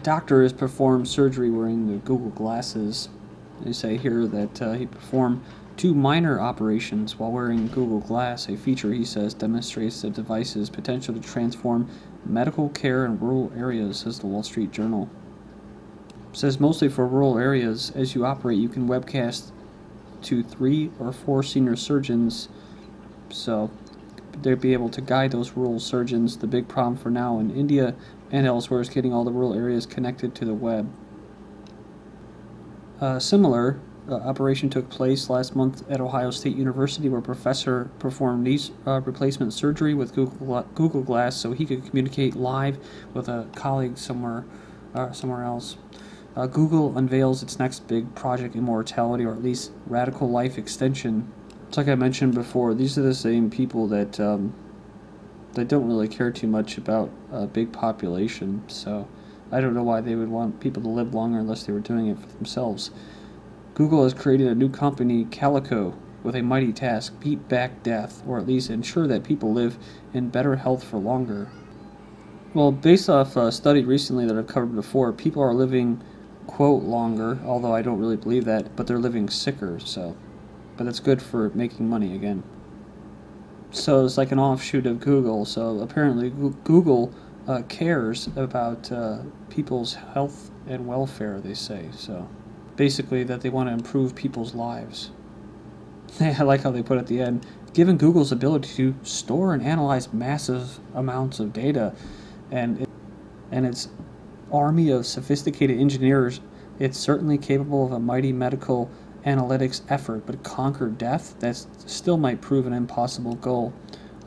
A doctor has performed surgery wearing the Google glasses. They say here that he performed 2 minor operations while wearing Google Glass, a feature he says demonstrates the device's potential to transform medical care in rural areas, says the Wall Street Journal. It says mostly for rural areas, as you operate, you can webcast to 3 or 4 senior surgeons, so they'll be able to guide those rural surgeons. The big problem for now in India and elsewhere is getting all the rural areas connected to the web. Similar operation took place last month at Ohio State University, where a professor performed knee replacement surgery with Google Glass so he could communicate live with a colleague somewhere else. Google unveils its next big project, immortality, or at least radical life extension. It's like I mentioned before, these are the same people that don't really care too much about a big population, so I don't know why they would want people to live longer unless they were doing it for themselves. Google has created a new company, Calico, with a mighty task: beat back death, or at least ensure that people live in better health for longer. Well, based off a study recently that I've covered before, people are living, quote, longer, although I don't really believe that, but they're living sicker, so. But that's good for making money again. So it's like an offshoot of Google, so apparently Google cares about people's health and welfare, they say, so. Basically that they want to improve people's lives. I like how they put at the end, given Google's ability to store and analyze massive amounts of data and its army of sophisticated engineers, it's certainly capable of a mighty medical analytics effort, but conquer death? That still might prove an impossible goal.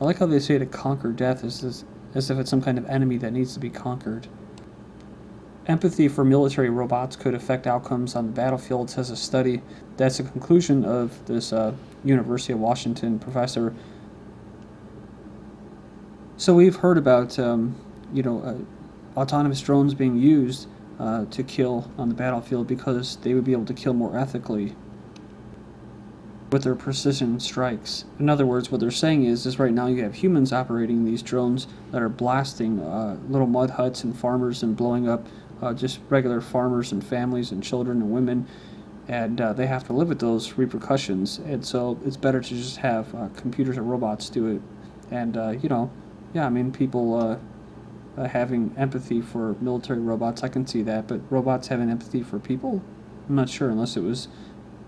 I like how they say to conquer death as if it's some kind of enemy that needs to be conquered. Empathy for military robots could affect outcomes on the battlefield, says a study. That's a conclusion of this University of Washington professor. So we've heard about autonomous drones being used to kill on the battlefield because they would be able to kill more ethically with their precision strikes. In other words, what they're saying is right now you have humans operating these drones that are blasting little mud huts and farmers and blowing up just regular farmers and families and children and women, and they have to live with those repercussions, and so it's better to just have computers or robots do it. And yeah, I mean, people having empathy for military robots, I can see that, but robots having empathy for people, I'm not sure, unless it was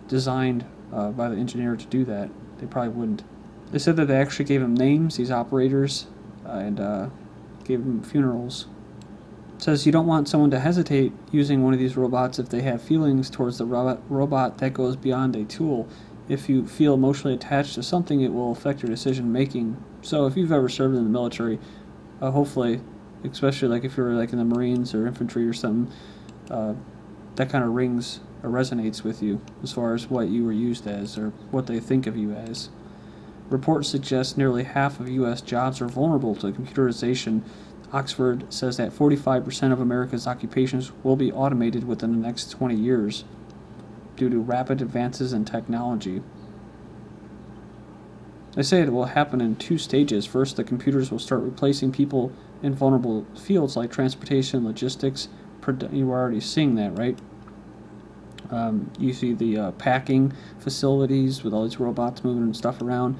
designed by the engineer to do that. They probably wouldn't. They said that they actually gave them names, these operators, and gave them funerals. It says you don't want someone to hesitate using one of these robots if they have feelings towards the robot that goes beyond a tool. If you feel emotionally attached to something, it will affect your decision making. So if you've ever served in the military, hopefully, especially like if you're like in the Marines or infantry or something, that kind of rings or resonates with you as far as what you were used as or what they think of you as. Reports suggest nearly half of U.S. jobs are vulnerable to computerization. Oxford says that 45% of America's occupations will be automated within the next 20 years due to rapid advances in technology. They say it will happen in 2 stages. First, the computers will start replacing people in vulnerable fields like transportation, logistics. You were already seeing that, right? You see the packing facilities with all these robots moving stuff around.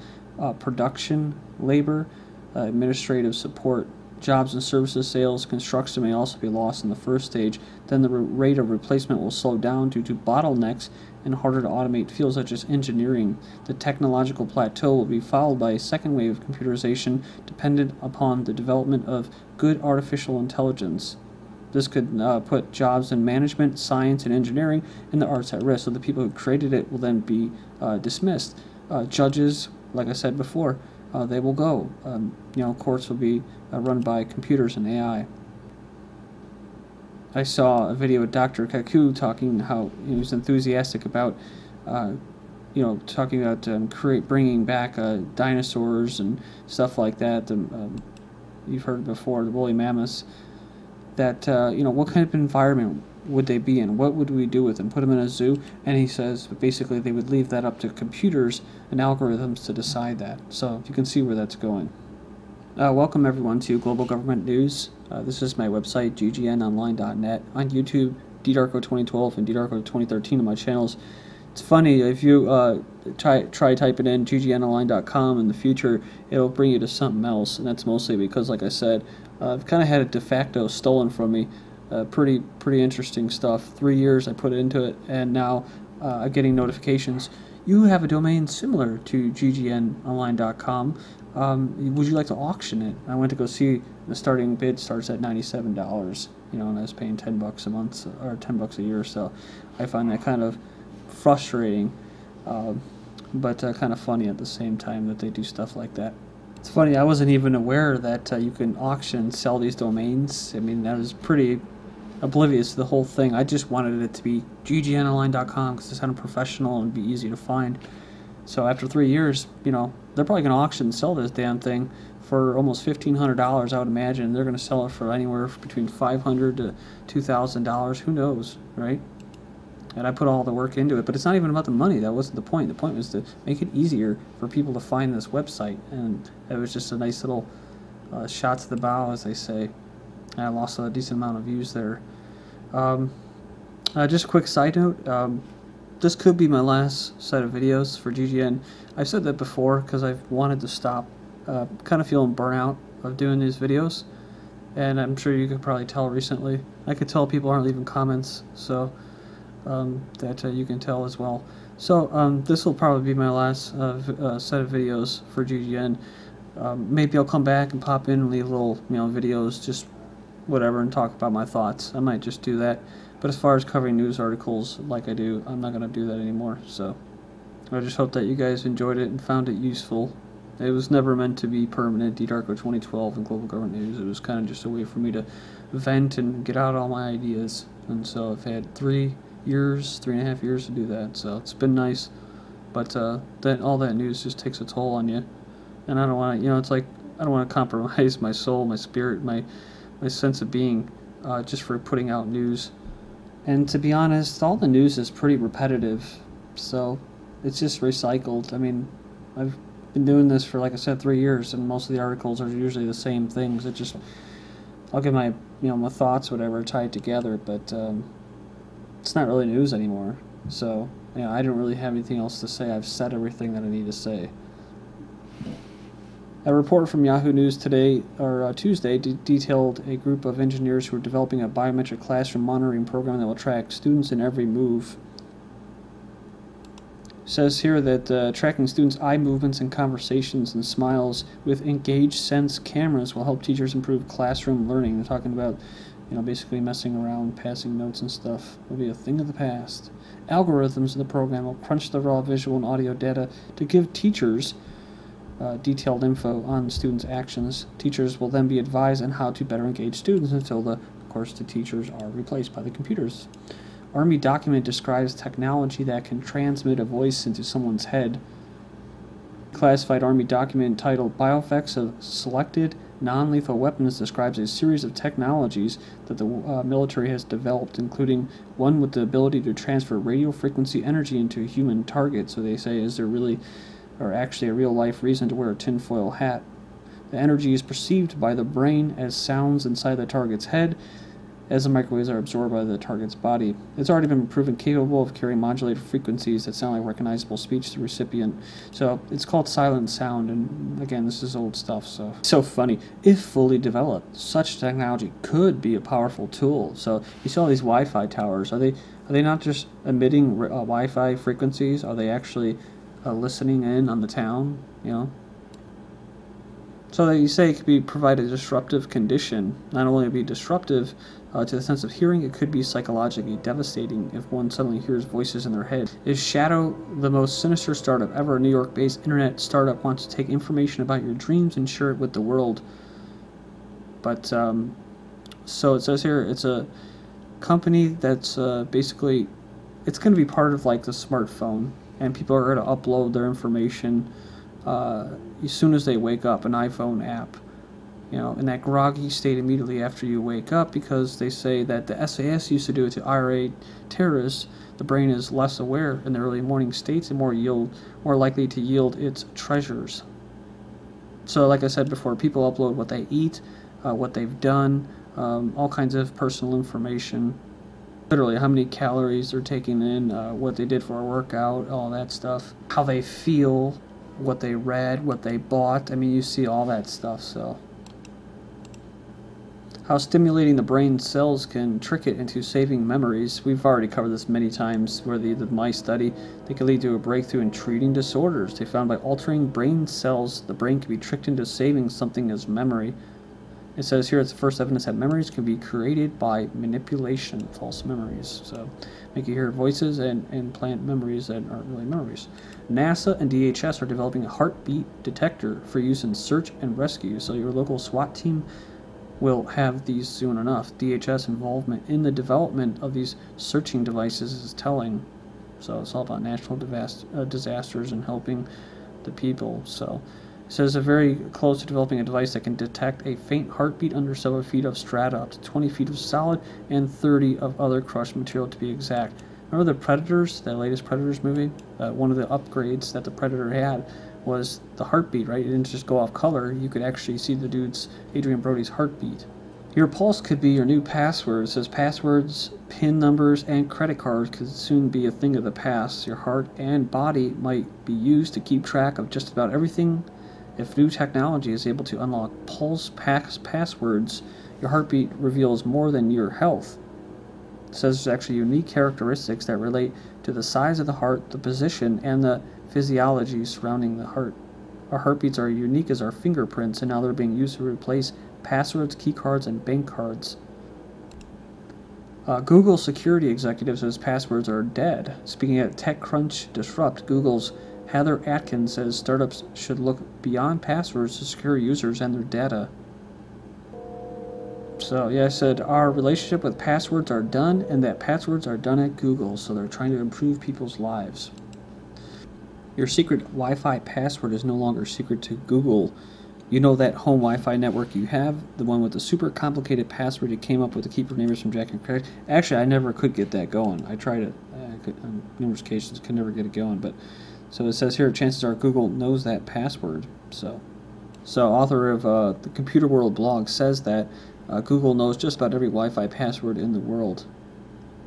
Production, labor, administrative support, jobs and services, sales, construction may also be lost in the first stage. Then the rate of replacement will slow down due to bottlenecks and harder to automate fields such as engineering. The technological plateau will be followed by a second wave of computerization dependent upon the development of good artificial intelligence. This could put jobs in management, science, and engineering, and the arts at risk, so the people who created it will then be dismissed. Judges, like I said before, they will go. Courts will be run by computers and AI. I saw a video of Dr. Kaku talking how he was enthusiastic about, talking about bringing back dinosaurs and stuff like that. You've heard before, the woolly mammoths. That, what kind of environment would they be in? What would we do with them? Put them in a zoo? And he says basically they would leave that up to computers and algorithms to decide that. So you can see where that's going. Welcome everyone to Global Government News. This is my website, ggnonline.net. On YouTube, ddarko2012 and ddarko2013 on my channels. It's funny, if you try typing in ggnonline.com in the future, it'll bring you to something else, and that's mostly because, like I said, I've kind of had it de facto stolen from me. Pretty interesting stuff. 3 years I put into it, and now I'm getting notifications. You have a domain similar to ggnonline.com. Would you like to auction it? I went to go see. The starting bid starts at $97. You know, and I was paying $10 a month or $10 a year. So I find that kind of frustrating, but kind of funny at the same time that they do stuff like that. It's funny, I wasn't even aware that you can auction and sell these domains. I mean, I was pretty oblivious to the whole thing. I just wanted it to be ggnonline.com because it sounded professional and be easy to find. So after 3 years, you know, they're probably going to auction and sell this damn thing for almost $1,500, I would imagine. They're going to sell it for anywhere between $500 to $2,000. Who knows, right? And I put all the work into it, but it's not even about the money. That wasn't the point. The point was to make it easier for people to find this website, and it was just a nice little shot to the bow, as they say. And I lost a decent amount of views there. Just a quick side note, this could be my last set of videos for GGN. I've said that before because I've wanted to stop, kind of feeling burnout of doing these videos, and I'm sure you could probably tell recently. I could tell people aren't leaving comments, so that you can tell as well. So this will probably be my last set of videos for GGN. Maybe I'll come back and pop in and leave little, you know, videos, just whatever, and talk about my thoughts. I might just do that. But as far as covering news articles like I do, I'm not going to do that anymore. So I just hope that you guys enjoyed it and found it useful. It was never meant to be permanent, DDarko 2012 and Global Government News. It was kind of just a way for me to vent and get out all my ideas. And so I've had 3.5 years to do that. So it's been nice. But that all that news just takes a toll on you. And I don't want to, you know, it's like, I don't want to compromise my soul, my spirit, my sense of being just for putting out news. And to be honest, all the news is pretty repetitive, so it's just recycled. I mean, I've been doing this for, like I said, 3 years, and most of the articles are usually the same things. It just, I'll get my, you know, my thoughts, whatever, tied together, but it's not really news anymore. So, you know, I don't really have anything else to say. I've said everything that I need to say. A report from Yahoo News today, or Tuesday, detailed a group of engineers who are developing a biometric classroom monitoring program that will track students in every move. It says here that tracking students' eye movements and conversations and smiles with engaged sense cameras will help teachers improve classroom learning. They're talking about, you know, basically messing around, passing notes and stuff. Will be a thing of the past. Algorithms in the program will crunch the raw visual and audio data to give teachers detailed info on students' actions. Teachers will then be advised on how to better engage students until, of course, the teachers are replaced by the computers. Army document describes technology that can transmit a voice into someone's head. Classified Army document titled Bioeffects of Selected Non-Lethal Weapons describes a series of technologies that the military has developed, including one with the ability to transfer radio frequency energy into a human target. So they say, is there really, or actually a real-life reason to wear a tinfoil hat? The energy is perceived by the brain as sounds inside the target's head, as the microwaves are absorbed by the target's body. It's already been proven capable of carrying modulated frequencies that sound like recognizable speech to the recipient. So it's called silent sound, and again, this is old stuff, so funny. If fully developed, such technology could be a powerful tool. So you see all these Wi-Fi towers. Are they not just emitting Wi-Fi frequencies? Are they actually listening in on the town, you know? So that you say it could provide a disruptive condition. Not only be disruptive to the sense of hearing, it could be psychologically devastating if one suddenly hears voices in their head. Is Shadow the most sinister startup ever? A New York-based internet startup wants to take information about your dreams and share it with the world. But, so it says here, it's a company that's basically, it's going to be part of like the smartphone, and people are going to upload their information as soon as they wake up, an iPhone app, you know, in that groggy state immediately after you wake up, because they say that the SAS used to do it to IRA terrorists. The brain is less aware in the early morning states and more likely to yield its treasures. So like I said before, people upload what they eat, what they've done, all kinds of personal information. Literally how many calories they're taking in, what they did for a workout, all that stuff. How they feel, what they read, what they bought. I mean, you see all that stuff, so. How stimulating the brain cells can trick it into saving memories. We've already covered this many times, where the mice study, they could lead to a breakthrough in treating disorders. They found by altering brain cells, the brain can be tricked into saving something as memory. It says here it's the first evidence that memories can be created by manipulation, false memories. So make you hear voices and implant memories that aren't really memories. NASA and DHS are developing a heartbeat detector for use in search and rescue. So your local SWAT team will have these soon enough. DHS involvement in the development of these searching devices is telling. So it's all about natural disasters and helping the people. So it says they're very close to developing a device that can detect a faint heartbeat under several feet of strata, up to 20 feet of solid and 30 of other crushed material to be exact. Remember the Predators, that latest Predators movie? One of the upgrades that the Predator had was the heartbeat, right? It didn't just go off color. You could actually see the dude's, Adrian Brody's heartbeat. Your pulse could be your new password. It says passwords, PIN numbers, and credit cards could soon be a thing of the past. Your heart and body might be used to keep track of just about everything. If new technology is able to unlock pulse passwords, your heartbeat reveals more than your health. It says there's actually unique characteristics that relate to the size of the heart, the position, and the physiology surrounding the heart. Our heartbeats are unique as our fingerprints, and now they're being used to replace passwords, key cards, and bank cards. Google security executive says passwords are dead. Speaking at TechCrunch Disrupt, Google's Heather Atkins says startups should look beyond passwords to secure users and their data. So, yeah, I said our relationship with passwords are done, and that passwords are done at Google, so they're trying to improve people's lives. Your secret Wi-Fi password is no longer secret to Google. You know that home Wi-Fi network you have, the one with the super complicated password you came up with to keep your neighbors from jacking credit. Actually, I never could get that going. I tried it on numerous occasions, could never get it going, but so it says here, chances are Google knows that password. So author of the Computer World blog says that Google knows just about every Wi-Fi password in the world,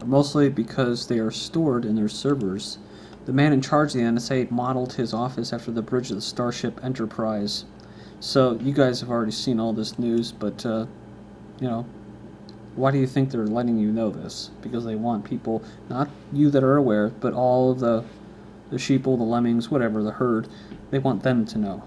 mostly because they are stored in their servers. The man in charge of the NSA modeled his office after the bridge of the Starship Enterprise. So you guys have already seen all this news, but you know, why do you think they're letting you know this? Because they want people, not you that are aware, but all of the sheeple, the lemmings, whatever, the herd, they want them to know.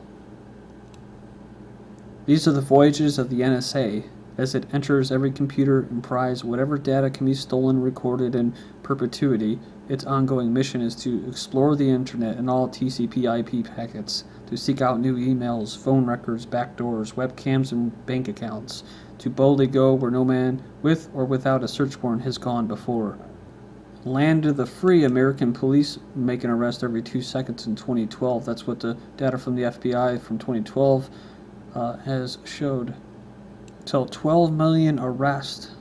These are the voyages of the NSA as it enters every computer and pries whatever data can be stolen, recorded in perpetuity. Its ongoing mission is to explore the internet and all TCP/IP packets, to seek out new emails, phone records, backdoors, webcams, and bank accounts, to boldly go where no man with or without a search warrant has gone before. Land of the free, American police make an arrest every 2 seconds in 2012. That's what the data from the FBI from 2012 has showed. So 12 million arrests.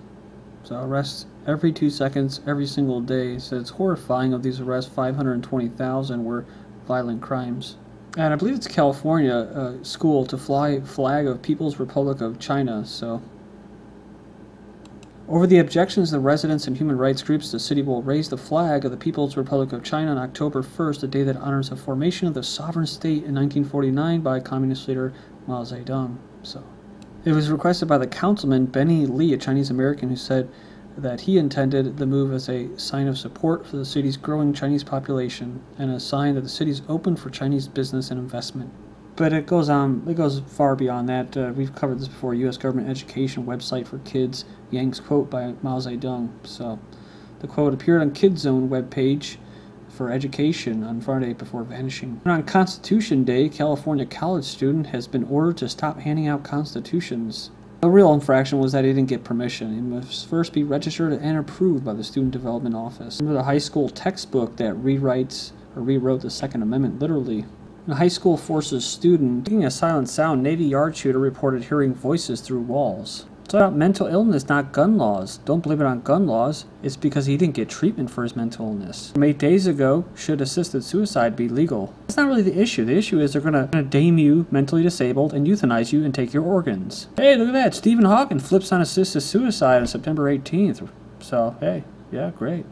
So arrests every 2 seconds, every single day. So it's horrifying. Of these arrests, 520,000 were violent crimes. And I believe it's California school to fly flag of People's Republic of China. So over the objections of the residents and human rights groups, the city will raise the flag of the People's Republic of China on October 1st, the day that honors the formation of the sovereign state in 1949 by communist leader Mao Zedong. So it was requested by the councilman Benny Lee, a Chinese American, who said that he intended the move as a sign of support for the city's growing Chinese population and a sign that the city is open for Chinese business and investment. But it goes on, it goes far beyond that. We've covered this before. U.S. government education website for kids, Yang's quote by Mao Zedong. So the quote appeared on KidZone webpage for education on Friday before vanishing. And on Constitution Day, California college student has been ordered to stop handing out constitutions. The real infraction was that he didn't get permission. It must first be registered and approved by the Student Development Office. Remember the high school textbook that rewrote the Second Amendment literally. A high school forces student making a silent sound. Navy yard shooter reported hearing voices through walls. It's about mental illness, not gun laws. Don't blame it on gun laws. It's because he didn't get treatment for his mental illness. From 8 days ago, should assisted suicide be legal? That's not really the issue. The issue is they're gonna deem you mentally disabled and euthanize you and take your organs. Hey, look at that. Stephen Hawking flips on assisted suicide on September 18th. So, hey, yeah, great.